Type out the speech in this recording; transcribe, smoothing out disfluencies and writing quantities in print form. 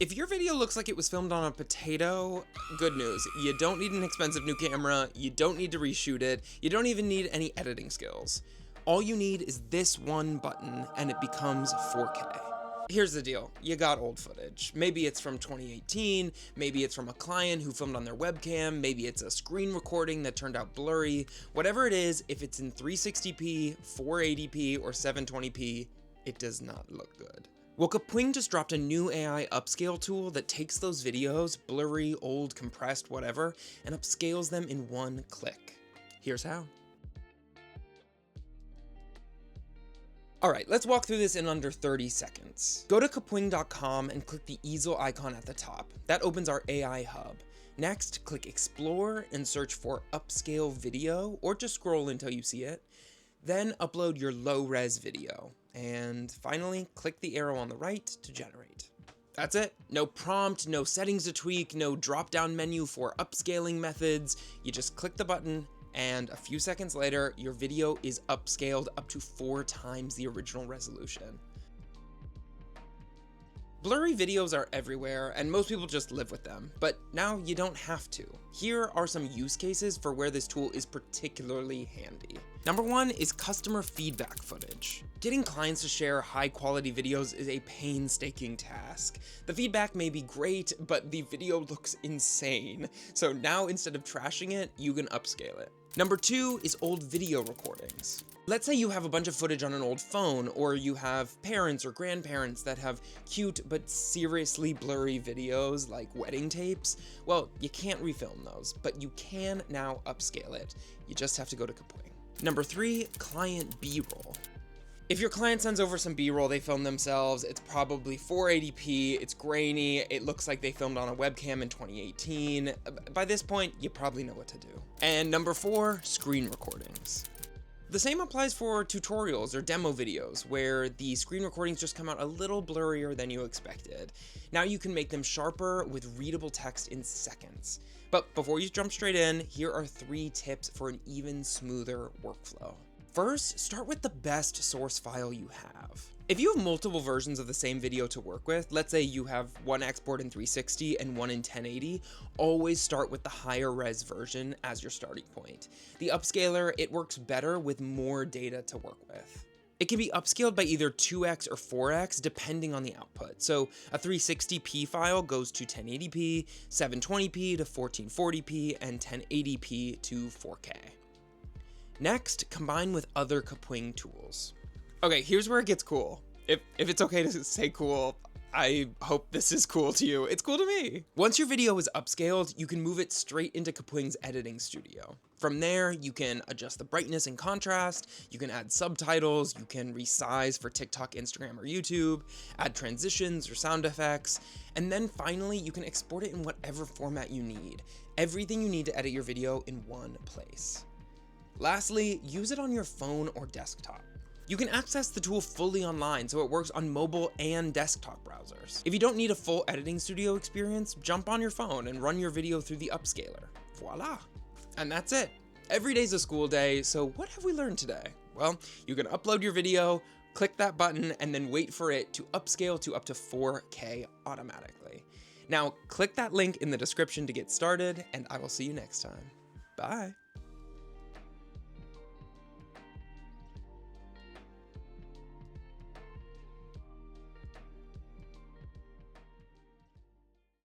If your video looks like it was filmed on a potato, good news. You don't need an expensive new camera, you don't need to reshoot it, you don't even need any editing skills. All you need is this one button and it becomes 4K. Here's the deal, you got old footage. Maybe it's from 2018, maybe it's from a client who filmed on their webcam, maybe it's a screen recording that turned out blurry. Whatever it is, if it's in 360p, 480p, or 720p, it does not look good. Well, Kapwing just dropped a new AI upscale tool that takes those videos, blurry, old, compressed, whatever, and upscales them in one click. Here's how. Alright, let's walk through this in under 30 seconds. Go to kapwing.com and click the easel icon at the top. That opens our AI hub. Next, click Explore and search for Upscale Video, or just scroll until you see it. Then upload your low-res video. And finally, click the arrow on the right to generate. That's it. No prompt, no settings to tweak, no drop-down menu for upscaling methods. You just click the button, and a few seconds later, your video is upscaled up to 4 times the original resolution. Blurry videos are everywhere, and most people just live with them, but now you don't have to. Here are some use cases for where this tool is particularly handy. Number 1 is customer feedback footage. Getting clients to share high-quality videos is a painstaking task. The feedback may be great, but the video looks insane. So now instead of trashing it, you can upscale it. Number 2 is old video recordings. Let's say you have a bunch of footage on an old phone, or you have parents or grandparents that have cute but seriously blurry videos like wedding tapes. Well, you can't refilm those, but you can now upscale it. You just have to go to Kapwing. Number 3, client B-roll. If your client sends over some B-roll they filmed themselves, it's probably 480p, it's grainy, it looks like they filmed on a webcam in 2018. By this point, you probably know what to do. And number 4, screen recordings. The same applies for tutorials or demo videos, where the screen recordings just come out a little blurrier than you expected. Now you can make them sharper with readable text in seconds. But before you jump straight in, here are 3 tips for an even smoother workflow. First, start with the best source file you have. If you have multiple versions of the same video to work with, let's say you have one export in 360 and one in 1080, always start with the higher res version as your starting point. The upscaler, it works better with more data to work with. It can be upscaled by either 2x or 4x depending on the output. So a 360p file goes to 1080p, 720p to 1440p, and 1080p to 4K. Next, combine with other Kapwing tools. Okay, here's where it gets cool. If it's okay to say cool, I hope this is cool to you. It's cool to me. Once your video is upscaled, you can move it straight into Kapwing's editing studio. From there, you can adjust the brightness and contrast, you can add subtitles, you can resize for TikTok, Instagram, or YouTube, add transitions or sound effects, and then finally, you can export it in whatever format you need. Everything you need to edit your video in one place. Lastly, use it on your phone or desktop. You can access the tool fully online, so it works on mobile and desktop browsers. If you don't need a full editing studio experience, jump on your phone and run your video through the upscaler. Voila! And that's it. Every day's a school day, so what have we learned today? Well, you can upload your video, click that button, and then wait for it to upscale to up to 4K automatically. Now, click that link in the description to get started, and I will see you next time. Bye!